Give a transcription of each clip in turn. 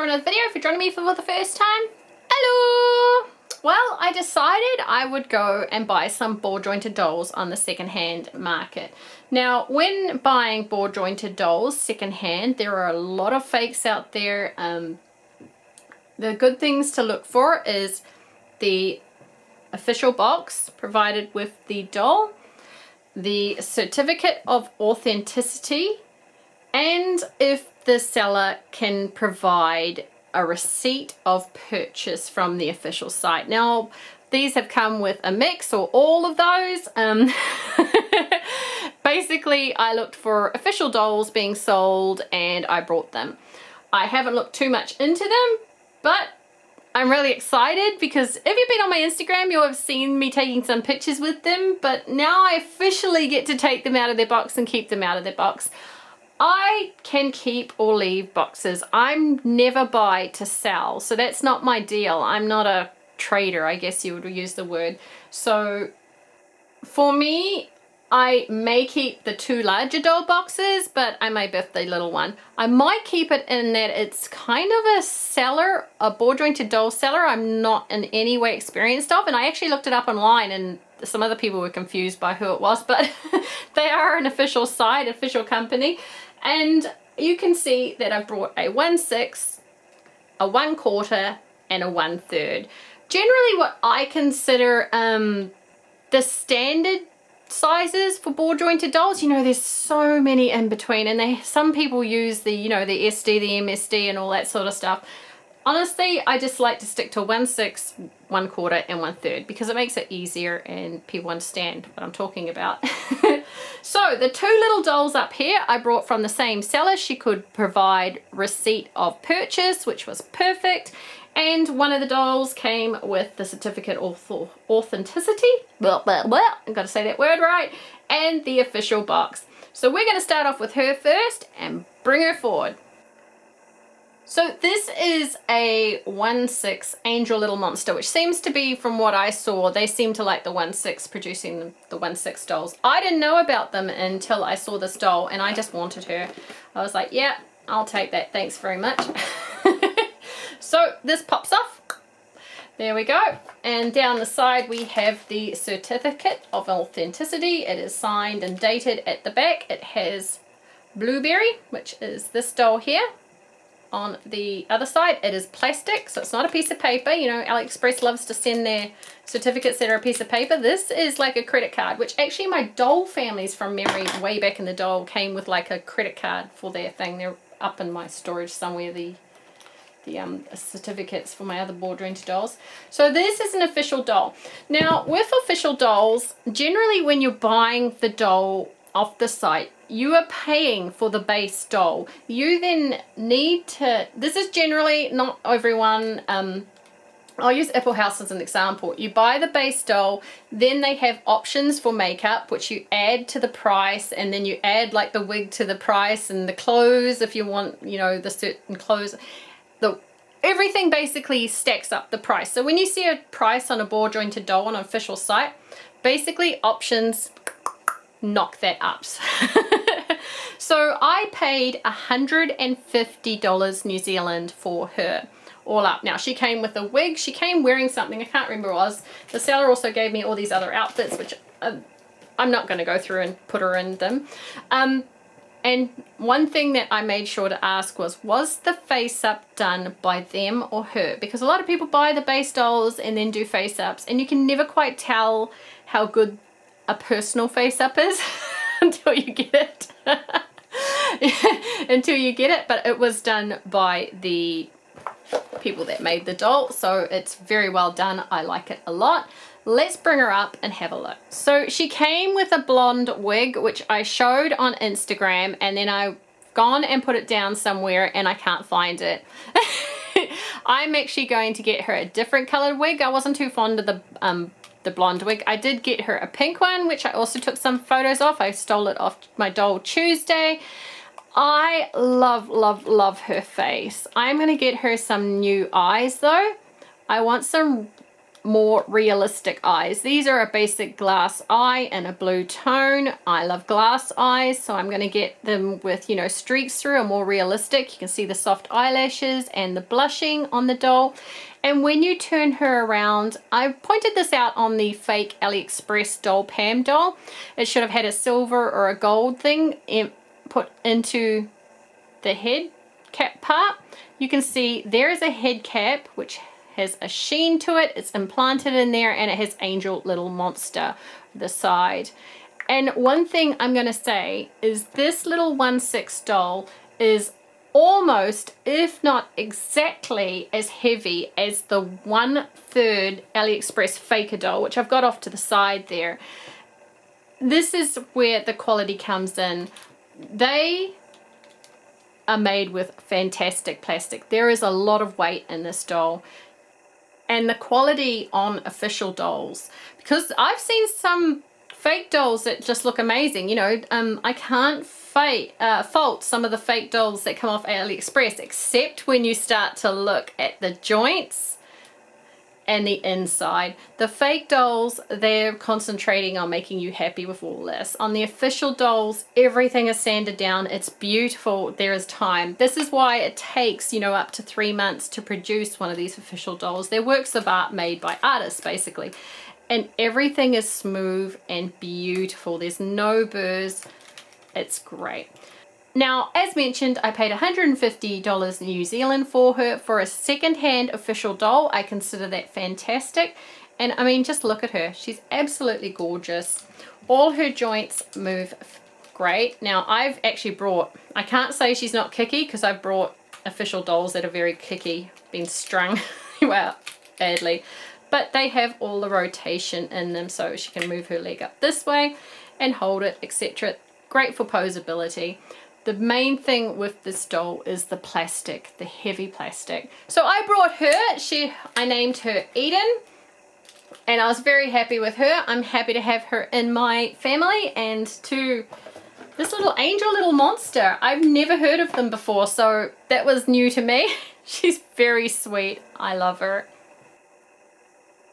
another video. If you're joining me for the first time, hello! Well, I decided I would go and buy some ball jointed dolls on the secondhand market. Now, when buying ball jointed dolls secondhand, there are a lot of fakes out there. The good things to look for is the official box provided with the doll, the certificate of authenticity, and if the seller can provide a receipt of purchase from the official site. Now, these have come with a mix or all of those. Basically, I looked for official dolls being sold and I brought them. I haven't looked too much into them, but I'm really excited because if you've been on my Instagram, you'll have seen me taking some pictures with them, but now I officially get to take them out of their box and keep them out of their box. I can keep or leave boxes. I'm never buy to sell, so that's not my deal. I'm not a trader, I guess you would use the word. So for me, I may keep the two larger doll boxes, but I may biff the little one. I might keep it in that it's kind of a seller, a ball jointed doll seller I'm not in any way experienced of, and I actually looked it up online and some other people were confused by who it was, but they are an official site, official company. And you can see that I've brought a 1/6, a 1/4, and a 1/3. Generally what I consider the standard sizes for ball jointed dolls. You know, there's so many in between, and some people use the, you know, the SD, the MSD and all that sort of stuff. Honestly, I just like to stick to 1/6, 1/4, and 1/3 because it makes it easier and people understand what I'm talking about. So the two little dolls up here I brought from the same seller. She could provide receipt of purchase, which was perfect. And one of the dolls came with the certificate of authenticity. Blah, blah, blah. I've got to say that word right. And the official box. So we're going to start off with her first and bring her forward. So this is a 1/6 Angel Little Monster, which seems to be, from what I saw, they seem to like the 1/6 producing the 1/6 dolls. I didn't know about them until I saw this doll and I just wanted her. I was like, yeah, I'll take that. Thanks very much. So this pops off. There we go. And down the side we have the certificate of authenticity. It is signed and dated at the back. It has Blueberry, which is this doll here. On the other side, it is plastic, so it's not a piece of paper. You know, Aliexpress loves to send their certificates that are a piece of paper. This is like a credit card, which actually my doll families from memory way back in the doll came with like a credit card for their thing. They're up in my storage somewhere, the certificates for my other ball jointed dolls. So this is an official doll. Now, with official dolls, generally when you're buying the doll off the site, you are paying for the base doll. You then need to, this is generally not everyone, I'll use Apple House as an example. You buy the base doll, then they have options for makeup, which you add to the price, and then you add like the wig to the price and the clothes if you want, you know, the certain clothes. Everything basically stacks up the price. So when you see a price on a ball jointed doll on an official site, basically options knock that up. So I paid $150 New Zealand for her, all up. Now she came with a wig, she came wearing something, I can't remember what it was. The seller also gave me all these other outfits, which I'm not going to go through and put her in them. And one thing that I made sure to ask was the face up done by them or her? Because a lot of people buy the base dolls and then do face ups, and you can never quite tell how good a personal face up is until you get it. Until you get it, but it was done by the people that made the doll, so it's very well done. I like it a lot. Let's bring her up and have a look. So she came with a blonde wig, which I showed on Instagram, and then I've gone and put it down somewhere and I can't find it. I'm actually going to get her a different colored wig. I wasn't too fond of the blonde wig. I did get her a pink one, which I also took some photos of. I stole it off my doll Tuesday. I love, love, love her face. I'm going to get her some new eyes though. I want some more realistic eyes. These are a basic glass eye and a blue tone. I love glass eyes, so I'm going to get them with, you know, streaks through, a more realistic. You can see the soft eyelashes and the blushing on the doll. And when you turn her around, I pointed this out on the fake Aliexpress doll, Pam doll. It should have had a silver or a gold thing put into the head cap part. You can see there is a head cap which has a sheen to it. It's implanted in there, and it has Angel Little Monster the side. And one thing I'm going to say is this little 1/6 doll is almost, if not exactly, as heavy as the 1/3 Aliexpress Faker doll, which I've got off to the side there. This is where the quality comes in. They are made with fantastic plastic. There is a lot of weight in this doll. And the quality on official dolls, because I've seen some fake dolls that just look amazing, you know. I can't fault some of the fake dolls that come off Aliexpress, except when you start to look at the joints and the inside. The fake dolls, they're concentrating on making you happy with all this. On the official dolls, everything is sanded down. It's beautiful. There is time. This is why it takes, you know, up to 3 months to produce one of these official dolls. They're works of art made by artists, basically. And everything is smooth and beautiful. There's no burrs. It's great. Now, as mentioned, I paid $150 New Zealand for her. For a second-hand official doll, I consider that fantastic. And I mean, just look at her. She's absolutely gorgeous. All her joints move great. Now, I've actually brought, I can't say she's not kicky, because I've brought official dolls that are very kicky, been strung well, badly. But they have all the rotation in them, so she can move her leg up this way and hold it, etc. Great for posability. The main thing with this doll is the plastic, the heavy plastic. So I brought her, I named her Eden, and I was very happy with her. I'm happy to have her in my family. And to this little Angel Little Monster, I've never heard of them before, so that was new to me. She's very sweet. I love her.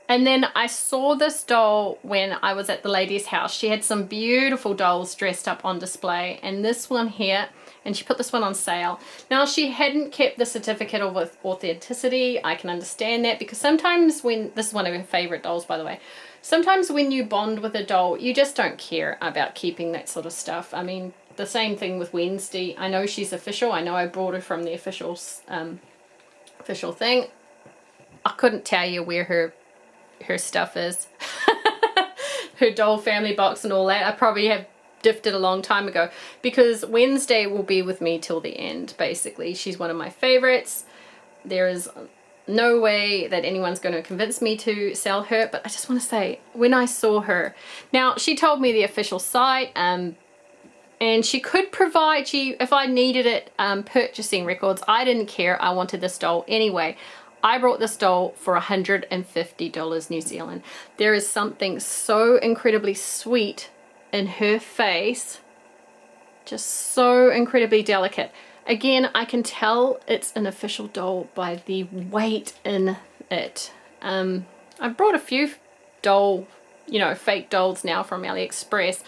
And then I saw this doll when I was at the lady's house. She had some beautiful dolls dressed up on display, and this one here, and she put this one on sale. Now, she hadn't kept the certificate of authenticity. I can understand that, because sometimes when, this is one of her favorite dolls, by the way, sometimes when you bond with a doll, you just don't care about keeping that sort of stuff. I mean, the same thing with Wednesday. I know she's official. I know I brought her from the official thing. I couldn't tell you where her stuff is. Her doll family box and all that. I probably have diffed it a long time ago, because Wednesday will be with me till the end, basically. She's one of my favorites. There is no way that anyone's going to convince me to sell her, but I just want to say, when I saw her, now she told me the official site, and she could provide, if I needed it, purchasing records. I didn't care. I wanted this doll anyway. I brought this doll for $150 New Zealand. There is something so incredibly sweet in her face, just so incredibly delicate. Again, I can tell it's an official doll by the weight in it. I've brought a few doll, you know, fake dolls now from Aliexpress.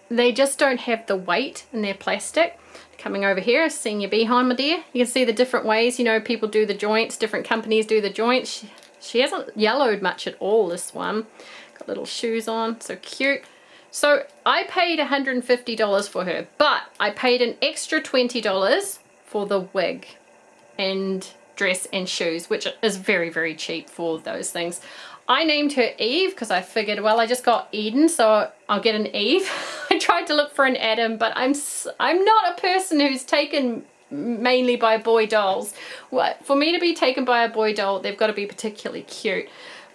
They just don't have the weight in their plastic. Coming over here, seeing your behind, my dear. You can see the different ways, you know, people do the joints, different companies do the joints. She hasn't yellowed much at all, this one. Got little shoes on, so cute. So I paid $150 for her, but I paid an extra $20 for the wig and dress and shoes, which is very, very cheap for those things. I named her Eve because I figured, well, I just got Eden, so I'll get an Eve. I tried to look for an Adam, but I'm not a person who's taken mainly by boy dolls. For me to be taken by a boy doll, they've got to be particularly cute.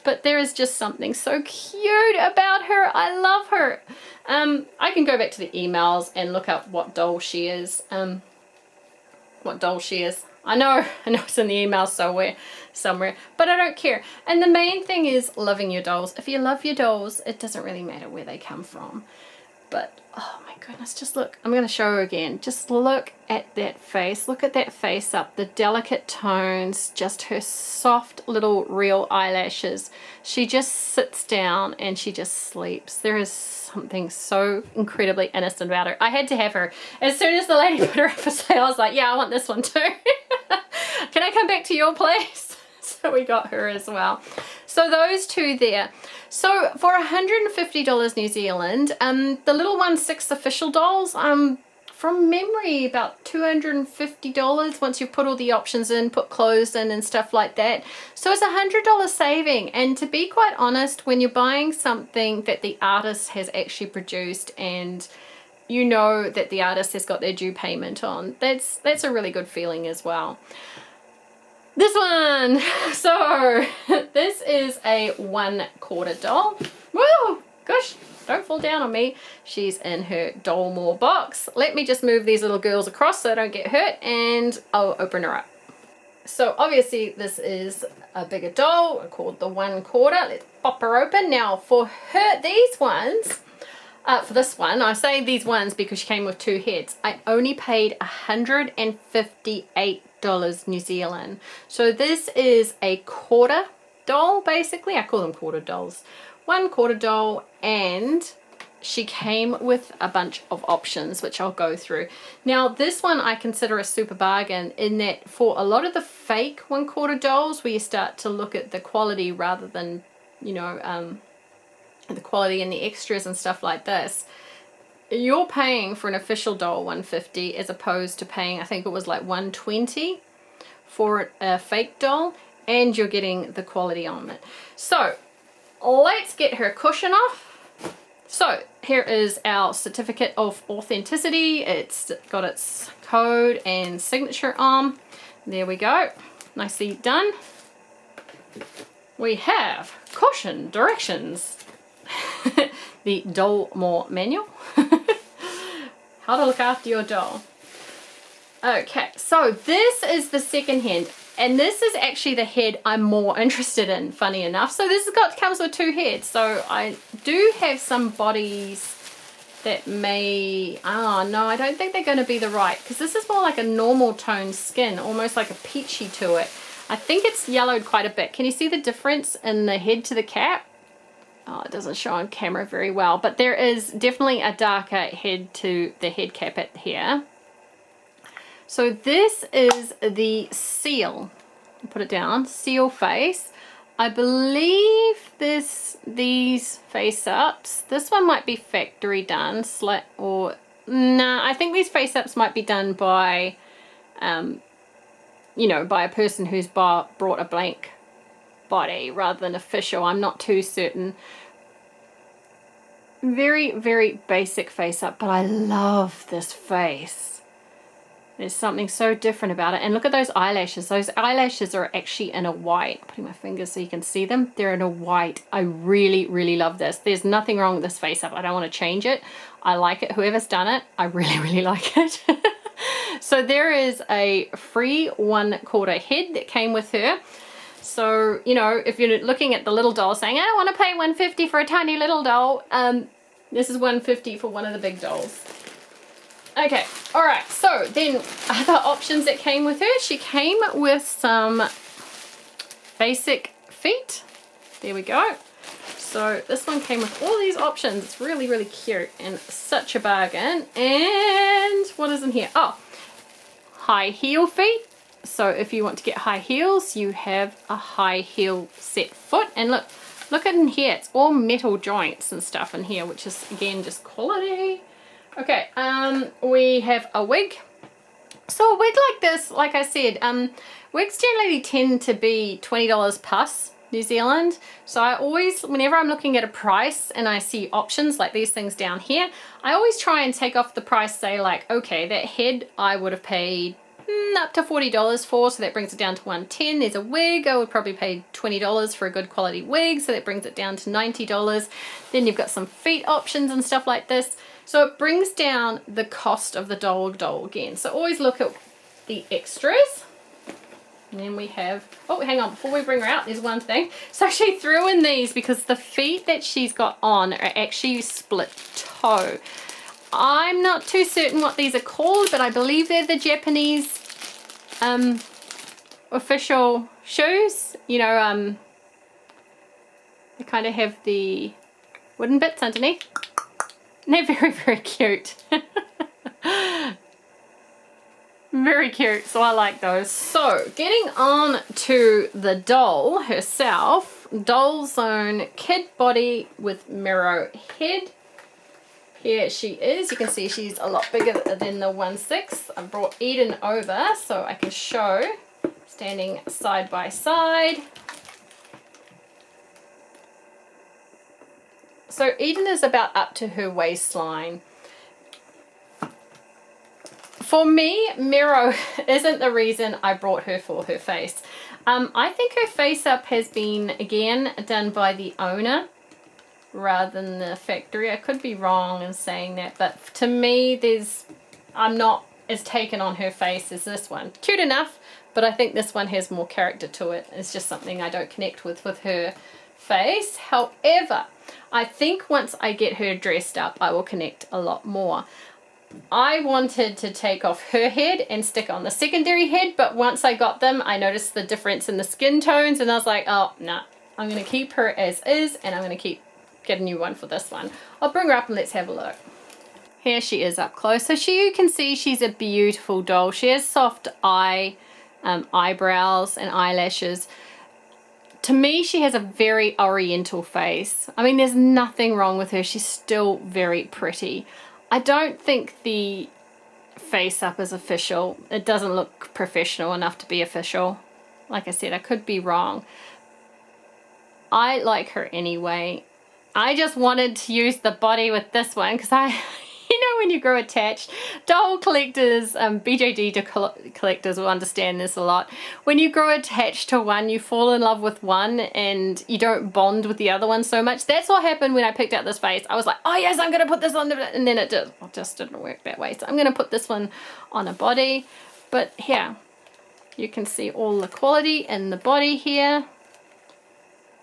But there is just something so cute about her. I love her. I can go back to the emails and look up what doll she is. I know it's in the email somewhere, but I don't care. And the main thing is loving your dolls. If you love your dolls, it doesn't really matter where they come from. But oh my goodness, just look. I'm going to show her again. Just look at that face. Look at that face up. The delicate tones, just her soft little real eyelashes. She just sits down and she just sleeps. There is something so incredibly innocent about her. I had to have her. As soon as the lady put her up for sale, I was like, yeah, I want this one too. Can I come back to your place? So we got her as well. So those two there. So for $150 New Zealand, the little 1/6 official dolls, from memory about $250 once you put all the options in, put clothes in and stuff like that. So it's $100 saving. And to be quite honest, when you're buying something that the artist has actually produced and you know that the artist has got their due payment on, that's a really good feeling as well. This one, so this is a 1/4 doll. Woo, gosh, don't fall down on me. She's in her Dollmore box. Let me just move these little girls across so I don't get hurt, and I'll open her up. So obviously this is a bigger doll called the 1/4. Let's pop her open. Now for her, these ones, for this one, I say these ones because she came with 2 heads. I only paid $158 New Zealand. So this is a quarter doll, basically. I call them quarter dolls. 1/4 doll, and she came with a bunch of options which I'll go through. Now this one I consider a super bargain in that for a lot of the fake 1/4 dolls where you start to look at the quality rather than, you know, the quality and the extras and stuff like this, you're paying for an official doll $150 as opposed to paying, I think it was like $120 for a fake doll, and you're getting the quality on it. So let's get her cushion off. So here is our certificate of authenticity. It's got its code and signature on. There we go, nicely done. We have caution directions. The Dollmore manual. How to look after your doll. Okay, so this is the secondhand, and this is actually the head I'm more interested in, funny enough. So this comes with 2 heads. So I do have some bodies that may, no, I don't think they're going to be the right, because this is more like a normal toned skin, almost like a peachy to it. I think it's yellowed quite a bit. Can you see the difference in the head to the cap? Oh, it doesn't show on camera very well, but there is definitely a darker head to the head cap at here. So this is the seal. I'll put it down, seal face. I believe these face ups, this one might be factory done, I think these face ups might be done by, you know, by a person who's brought a blank body rather than official. I'm not too certain. Very, very basic face up, but I love this face. There's something so different about it. And look at those eyelashes. Those eyelashes are actually in a white. Putting my fingers so you can see them. They're in a white. I really, really love this. There's nothing wrong with this face up. I don't want to change it. I like it. Whoever's done it, I really, really like it. So there is a free 1/4 head that came with her. So, you know, if you're looking at the little doll saying, I don't want to pay $150 for a tiny little doll, this is $150 for one of the big dolls. Okay, all right, so then other options that came with her. She came with some basic feet. There we go. So this one came with all these options. It's really, really cute and such a bargain. And what is in here? Oh, high heel feet. So if you want to get high heels, you have a high heel set foot. And look at in here, it's all metal joints and stuff in here, which is again just quality. Okay, we have a wig. So a wig like this, like I said, wigs generally tend to be $20 plus New Zealand. So I always, whenever I'm looking at a price and I see options like these things down here, I always try and take off the price, say like, okay, that head I would have paid up to $40 for, so that brings it down to $110. There's a wig, I would probably pay $20 for a good quality wig, so that brings it down to $90. Then you've got some feet options and stuff like this. So it brings down the cost of the doll again. So always look at the extras. And then we have, oh, hang on, before we bring her out, there's one thing. So she threw in these because the feet that she's got on are actually split toe. I'm not too certain what these are called, but I believe they're the Japanese official shoes. You know, they kind of have the wooden bits underneath. And they're very, very cute. Very cute, so I like those. So, getting on to the doll herself. Doll Zone Kid Body with Miro head. Here she is. You can see she's a lot bigger than the 1/6. I brought Eden over so I can show, standing side by side. So Eden is about up to her waistline. For me, Miro isn't the reason I brought her for her face. I think her face up has been, again, done by the owner rather than the factory. I could be wrong in saying that, but to me, I'm not as taken on her face as this one. Cute enough, but I think this one has more character to it. It's just something I don't connect with her face. However, I think once I get her dressed up, I will connect a lot more. I wanted to take off her head and stick on the secondary head, but once I got them, I noticed the difference in the skin tones, and I was like, oh, nah, I'm going to keep her as is, and I'm going to get a new one for this one. I'll bring her up and let's have a look. Here she is up close. So you can see she's a beautiful doll. She has soft eyebrows and eyelashes. To me, she has a very oriental face. I mean, there's nothing wrong with her. She's still very pretty. I don't think the face up is official. It doesn't look professional enough to be official. Like I said, I could be wrong. I like her anyway. I just wanted to use the body with this one because you know, when you grow attached, doll collectors, BJD collectors will understand this a lot. When you grow attached to one, you fall in love with one and you don't bond with the other one so much. That's what happened when I picked out this face. I was like, oh yes, I'm going to put this on, and then it just didn't work that way. So I'm going to put this one on a body. But here, you can see all the quality in the body here.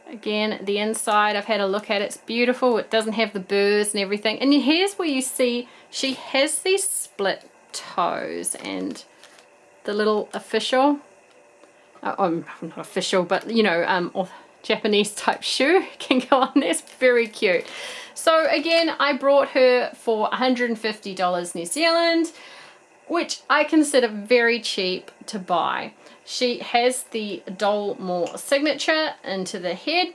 Again, the inside, I've had a look at it. It's beautiful. It doesn't have the burrs and everything. And here's where you see she has these split toes and the little official, not official, but you know, Japanese type shoe can go on there. It's very cute. So again, I brought her for $150 New Zealand, which I consider very cheap to buy. She has the Dollmore signature into the head,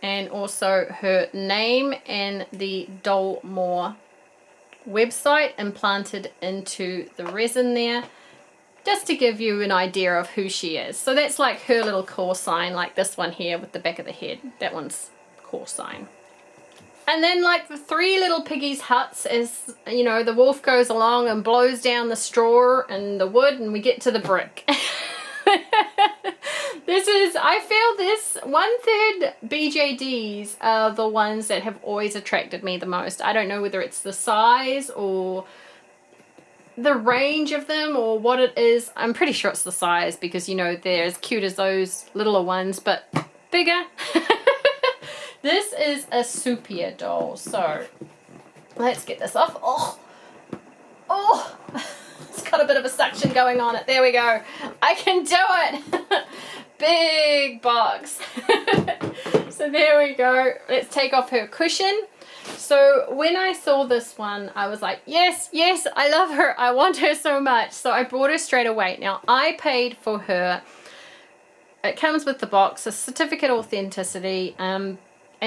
and also her name and the Dollmore website implanted into the resin there, just to give you an idea of who she is. So that's like her little call sign, like this one here with the back of the head. That one's call sign. And then like the three little piggies' huts, as you know, the wolf goes along and blows down the straw and the wood, and we get to the brick. I feel this 1/3 BJDs are the ones that have always attracted me the most. I don't know whether it's the size or the range of them or what it is. I'm pretty sure it's the size because, you know, they're as cute as those littler ones, but bigger. This is a Supiadoll, so let's get this off. Oh, it's got a bit of a suction going on it. There we go. I can do it. Big box. So there we go. Let's take off her cushion. So when I saw this one, I was like, yes, yes, I love her. I want her so much. So I brought her straight away. Now, I paid for her. It comes with the box, a certificate of authenticity, and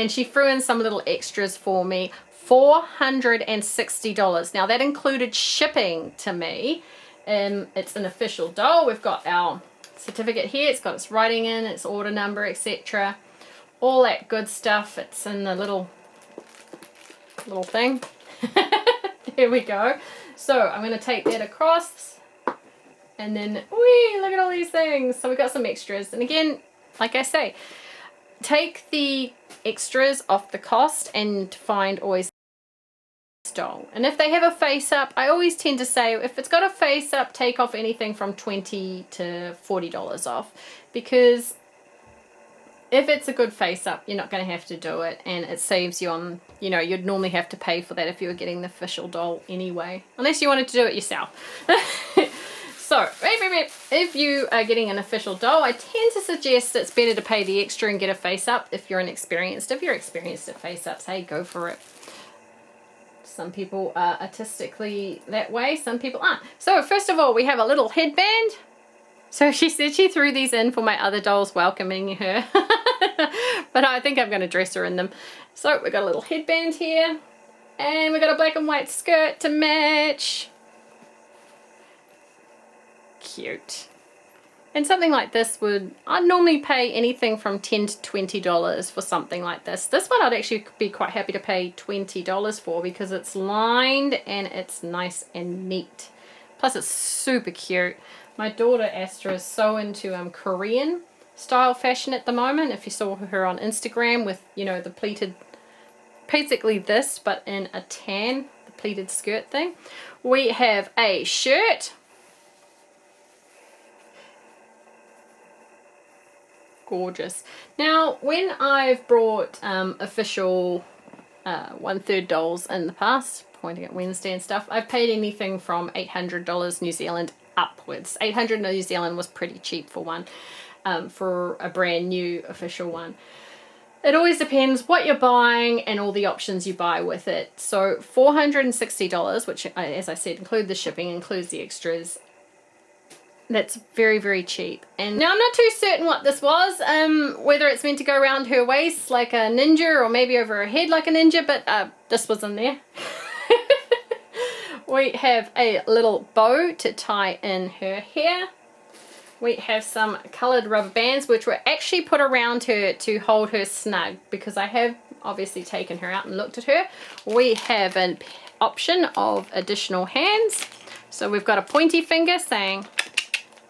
she threw in some little extras for me. $460. Now that included shipping to me. It's an official doll. We've got our certificate here. It's got its writing in, its order number, etc. All that good stuff. It's in the little thing. There we go. So I'm going to take that across. And then, whee, look at all these things. So we've got some extras. And again, like I say, take the extras off the cost and find always doll. And if they have a face up, I always tend to say if it's got a face up, take off anything from $20 to $40 off, because if it's a good face up, you're not going to have to do it, and it saves you on, you know, you'd normally have to pay for that if you were getting the official doll anyway, unless you wanted to do it yourself. So if you are getting an official doll, I tend to suggest it's better to pay the extra and get a face up if you're inexperienced. If you're experienced at face ups, hey, go for it. Some people are artistically that way, some people aren't. So first of all, we have a little headband. So she said she threw these in for my other dolls welcoming her. But I think I'm going to dress her in them. So we've got a little headband here. And we've got a black and white skirt to match. Cute. And something like this I'd normally pay anything from $10 to $20 for something like this. This one I'd actually be quite happy to pay $20 for, because it's lined and it's nice and neat. Plus it's super cute. My daughter Astra is so into Korean style fashion at the moment. If you saw her on Instagram with, you know, the pleated, basically this, but in a tan, the pleated skirt thing. We have a shirt. Gorgeous. Now, when I've brought official 1/3 dolls in the past, pointing at Wednesday and stuff, I've paid anything from $800 New Zealand upwards. 800 New Zealand was pretty cheap for one, for a brand new official one. It always depends what you're buying and all the options you buy with it. So $460, which, as I said, include the shipping, includes the extras. That's very, very cheap. And now I'm not too certain what this was, whether it's meant to go around her waist like a ninja or maybe over her head like a ninja, but this was in there. We have a little bow to tie in her hair. We have some coloured rubber bands which were actually put around her to hold her snug, because I have obviously taken her out and looked at her. We have an option of additional hands. So we've got a pointy finger saying,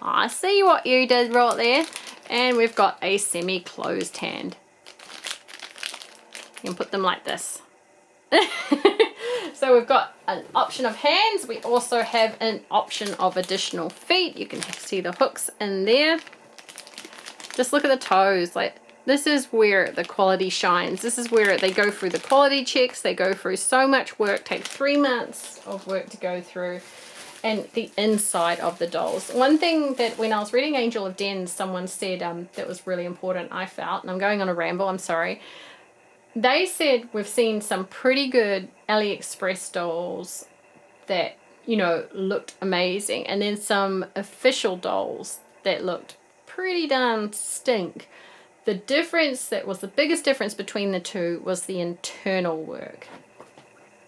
I see what you did right there. And we've got a semi-closed hand. You can put them like this. So we've got an option of hands. We also have an option of additional feet. You can see the hooks in there. Just look at the toes. Like, this is where the quality shines. This is where they go through the quality checks. They go through so much work, take 3 months of work to go through. And the inside of the dolls. One thing that when I was reading Angel of Den, someone said that was really important, I felt, and I'm going on a ramble, I'm sorry. They said we've seen some pretty good Aliexpress dolls that, you know, looked amazing, and then some official dolls that looked pretty darn stink. The difference that was the biggest difference between the two was the internal work.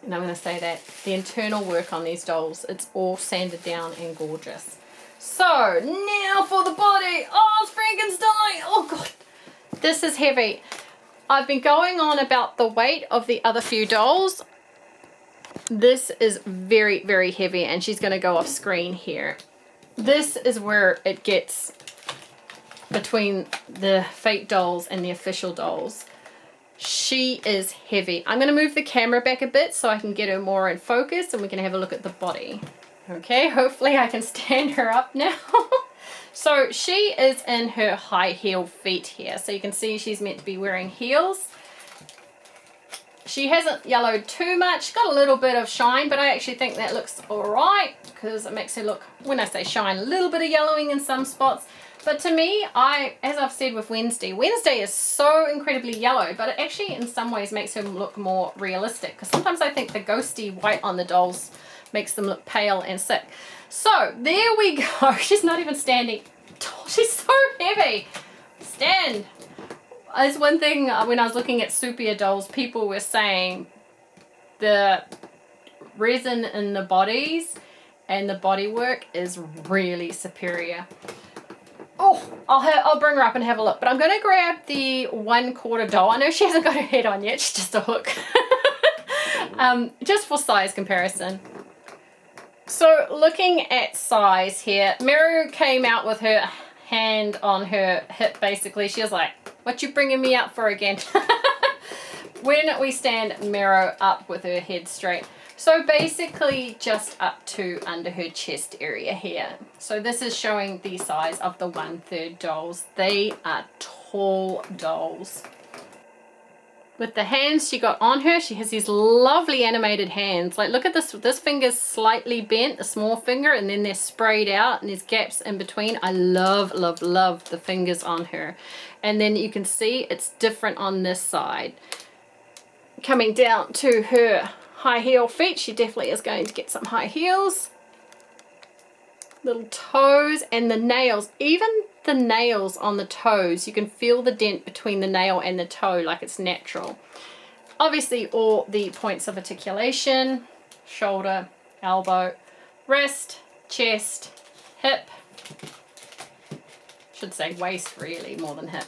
And I'm going to say that the internal work on these dolls, it's all sanded down and gorgeous. So now for the body. Oh, it's Frankenstein. Oh God, this is heavy. I've been going on about the weight of the other few dolls. This is very, very heavy, and she's going to go off screen here. This is where it gets between the fake dolls and the official dolls. She is heavy. I'm going to move the camera back a bit so I can get her more in focus, and we can have a look at the body. Okay, hopefully I can stand her up now. So she is in her high heel feet here. So you can see she's meant to be wearing heels. She hasn't yellowed too much. Got a little bit of shine, but I actually think that looks alright, because it makes her look, when I say shine, a little bit of yellowing in some spots. But to me, as I've said with Wednesday is so incredibly yellow, but it actually in some ways makes her look more realistic, because sometimes I think the ghosty white on the dolls makes them look pale and sick. So there we go. She's not even standing. She's so heavy. Stand. That's one thing when I was looking at Supiadolls, people were saying the resin in the bodies and the bodywork is really superior. Oh, I'll bring her up and have a look. But I'm going to grab the 1/4 doll. I know she hasn't got her head on yet. She's just a hook. Just for size comparison. So looking at size here, Miro came out with her hand on her hip basically. She was like, what you bringing me up for again? When we stand Miro up with her head straight. So basically just up to under her chest area here. So this is showing the size of the 1/3 dolls. They are tall dolls. With the hands she got on her, she has these lovely animated hands. Like, look at this finger's slightly bent, the small finger, and then they're sprayed out and there's gaps in between. I love, love, love the fingers on her. And then you can see it's different on this side. Coming down to her high heel feet, she definitely is going to get some high heels. Little toes and the nails, even the nails on the toes, you can feel the dent between the nail and the toe like it's natural. Obviously all the points of articulation, shoulder, elbow, wrist, chest, hip, should say waist really more than hip,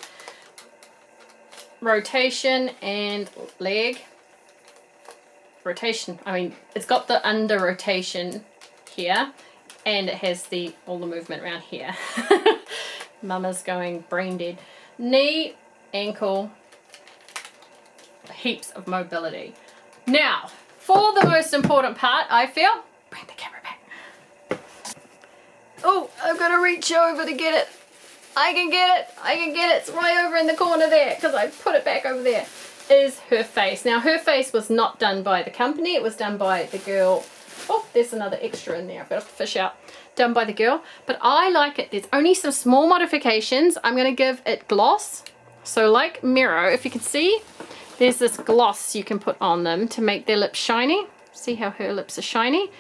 rotation and leg. Rotation, I mean it's got the under rotation here and it has all the movement around here. Mama's going brain dead. Knee, ankle, heaps of mobility. Now, for the most important part, I feel, bring the camera back. Oh, I've got to reach over to get it. I can get it. I can get it. It's right over in the corner there because I put it back over there. Is her face. Now, her face was not done by the company. It was done by the girl. Oh, there's another extra in there. I've got to fish out. Done by the girl, but I like it. There's only some small modifications. I'm going to give it gloss. So like Miro, if you can see, there's this gloss you can put on them to make their lips shiny. See how her lips are shiny?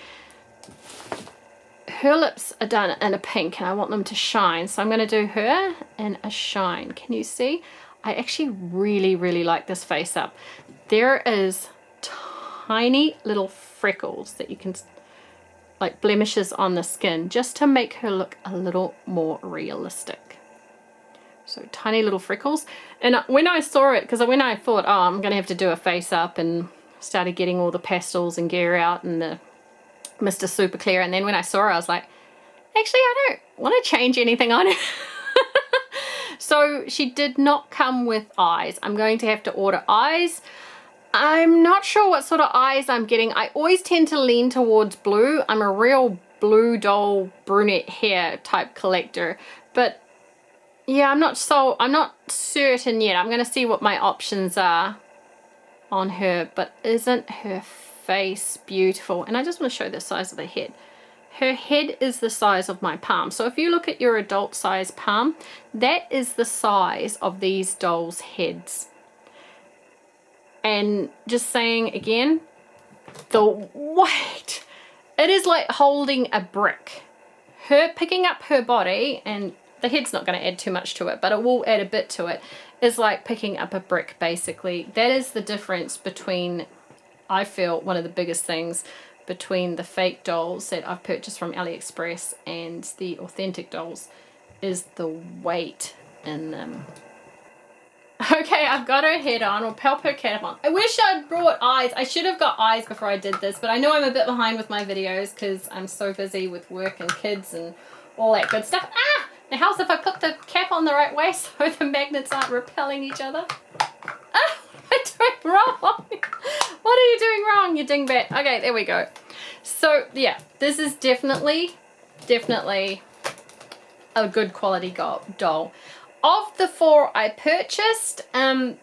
Her lips are done in a pink and I want them to shine. So I'm going to do her in a shine. Can you see? I actually really, really like this face up. There is tiny little freckles that you can, like blemishes on the skin, just to make her look a little more realistic. So tiny little freckles. And when I saw it, because when I thought, oh, I'm going to have to do a face up, and started getting all the pastels and gear out and the Mr. Super Clear, and then when I saw her, I was like, actually, I don't want to change anything on her. So she did not come with eyes. I'm going to have to order eyes. I'm not sure what sort of eyes I'm getting. I always tend to lean towards blue. I'm a real blue doll brunette hair type collector, but yeah, I'm not certain yet. I'm going to see what my options are on her, but isn't her face beautiful? And I just want to show the size of the head. Her head is the size of my palm. So if you look at your adult size palm, that is the size of these dolls' heads. And just saying again, the weight, it is like holding a brick. Her picking up her body, and the head's not going to add too much to it, but it will add a bit to it, is like picking up a brick basically. That is the difference between, I feel, one of the biggest things between the fake dolls that I've purchased from Aliexpress and the authentic dolls, is the weight in them. Okay, I've got her head on, or palp her cap on. I wish I'd brought eyes. I should have got eyes before I did this, but I know I'm a bit behind with my videos because I'm so busy with work and kids and all that good stuff. Ah! Now how's if I put the cap on the right way so the magnets aren't repelling each other? Ah! What am I doing wrong? What are you doing wrong, you dingbat? Okay, there we go. So yeah, this is definitely a good quality doll. Of the 4 I purchased, my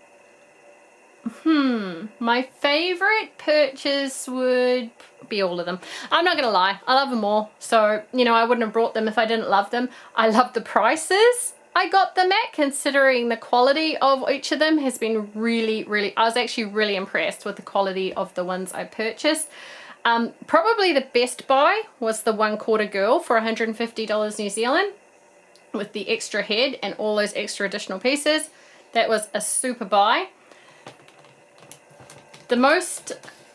favorite purchase would be all of them. I'm not gonna lie, I love them all. So, you know, I wouldn't have brought them if I didn't love them. I love the prices I got them at, considering the quality of each of them has been really, I was actually really impressed with the quality of the ones I purchased. Probably the best buy was the 1/4 girl for $150 New Zealand. With the extra head and all those extra additional pieces. That was a super buy. The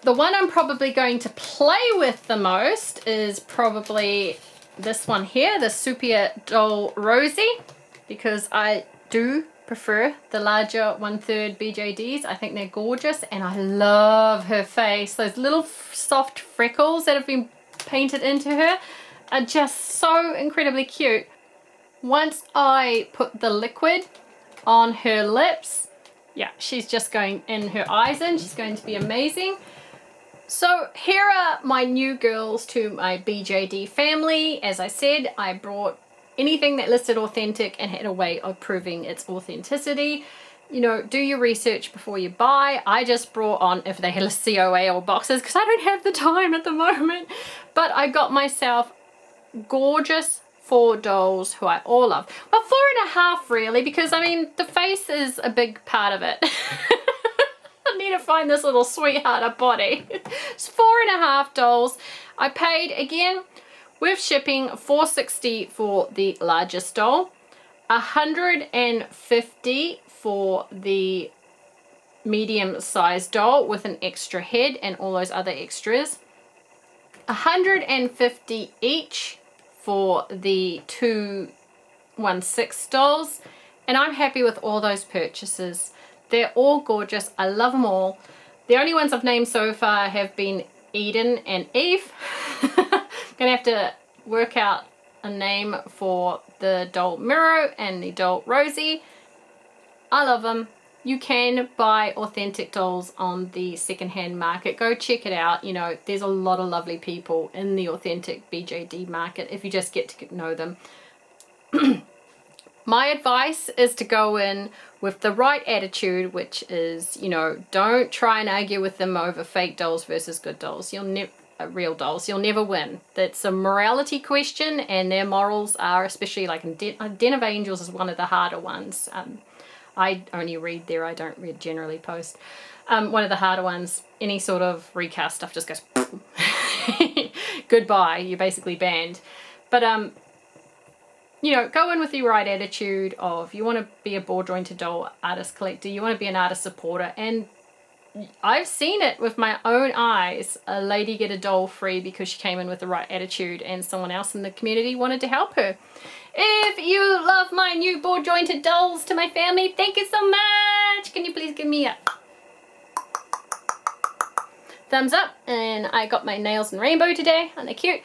one I'm probably going to play with the most is probably this one here, the Supiadoll Rosie, because I do prefer the larger 1/3 BJDs. I think they're gorgeous and I love her face. Those little soft freckles that have been painted into her are just so incredibly cute. Once I put the liquid on her lips, yeah, she's just going in, her eyes in, she's going to be amazing. So here are my new girls to my BJD family. As I said, I brought anything that listed authentic and had a way of proving its authenticity. You know, do your research before you buy. I just brought on if they had a COA or boxes because I don't have the time at the moment. But I got myself gorgeous 4 dolls who I all love. Well, 4.5 really, because I mean the face is a big part of it. I need to find this little sweetheart a body. It's 4.5 dolls. I paid again with shipping $4.60 for the largest doll, $150 for the medium sized doll with an extra head and all those other extras, $150 each for the 2 1/6 dolls, and I'm happy with all those purchases. They're all gorgeous. I love them all. The only ones I've named so far have been Eden and Eve. Gonna have to work out a name for the doll Miro and the doll Rosie. I love them. You can buy authentic dolls on the secondhand market. Go check it out. You know, there's a lot of lovely people in the authentic BJD market if you just get to know them. My advice is to go in with the right attitude, which is, you know, don't try and argue with them over fake dolls versus good dolls. Real dolls. You'll never win. That's a morality question, and their morals are, especially like in Den of Angels is one of the harder ones. I only read there, I don't generally post. One of the harder ones, any sort of recast stuff just goes goodbye, you're basically banned. But you know, go in with the right attitude of you want to be a ball jointed doll artist collector, you want to be an artist supporter, and I've seen it with my own eyes. A lady get a doll free because she came in with the right attitude and someone else in the community wanted to help her. If you love my new ball jointed dolls to my family, thank you so much. Can you please give me a thumbs up? And I got my nails in rainbow today. Aren't they cute?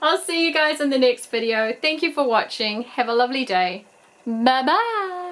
I'll see you guys in the next video. Thank you for watching. Have a lovely day. Bye bye.